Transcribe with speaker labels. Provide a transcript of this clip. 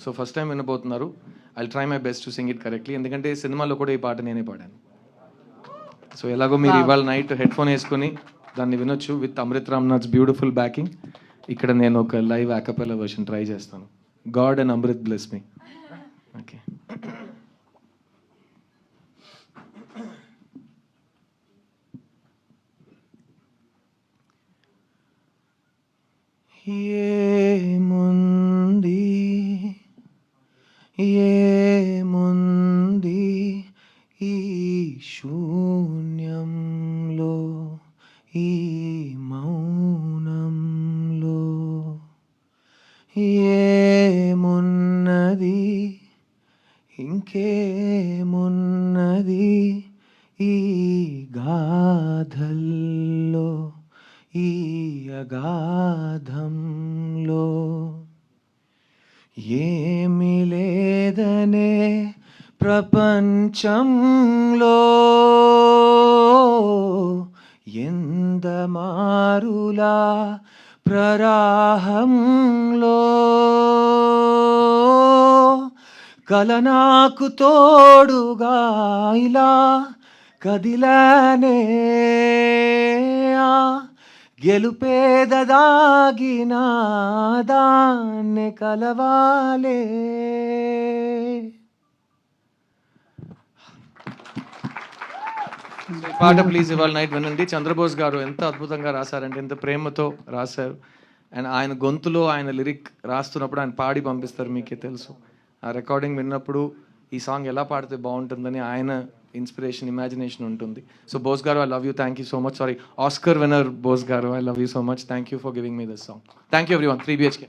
Speaker 1: So first time వినబోతున్నారు. I try my best to sing it correctly, ఎందుకంటే సినిమాలో కూడా ఈ పాట నేనే పాడాను. సో ఎలాగో మీరు ఇవాళ నైట్ హెడ్ ఫోన్ వేసుకొని దాన్ని వినొచ్చు with Amrit Ramnath's beautiful backing. ఇక్కడ నేను ఒక లైవ్ యాకపెలా వర్షన్ ట్రై చేస్తాను. God and Amrit bless me. Okay. ఏముంది ఏముంది ఈ శూన్యంలో, ఈ మౌనంలో ఏమున్నది, ఇంకేమున్నది ఈ గాథల్లో, ఈ అగాధంలో ఏమి లేదనే ప్రపంచంలో ఎందమారులా ప్రరాహంలో కల నాకు తోడుగా ఇలా కదిలానే గెలుపేదదాగిన దాన్ని కలవాలే. పాట ప్లీజ్ ఇవాళ నైట్ వినండి. చంద్రబోస్ గారు ఎంత అద్భుతంగా రాశారంటే, ఎంత ప్రేమతో రాశారు. అండ్ ఆయన గొంతులో ఆయన లిరిక్ రాస్తున్నప్పుడు ఆయన పాడి పంపిస్తారు, మీకే తెలుసు. ఆ రికార్డింగ్ విన్నప్పుడు ఈ సాంగ్ ఎలా పాడితే బాగుంటుందని ఆయన ఇన్స్పిరేషన్, ఇమాజినేషన్ ఉంటుంది. So Bose garu, I love you, thank you so much. Sorry, Oscar winner Bose garu, I love you so much. Thank you for giving me this song. Thank you everyone. 3 BHK.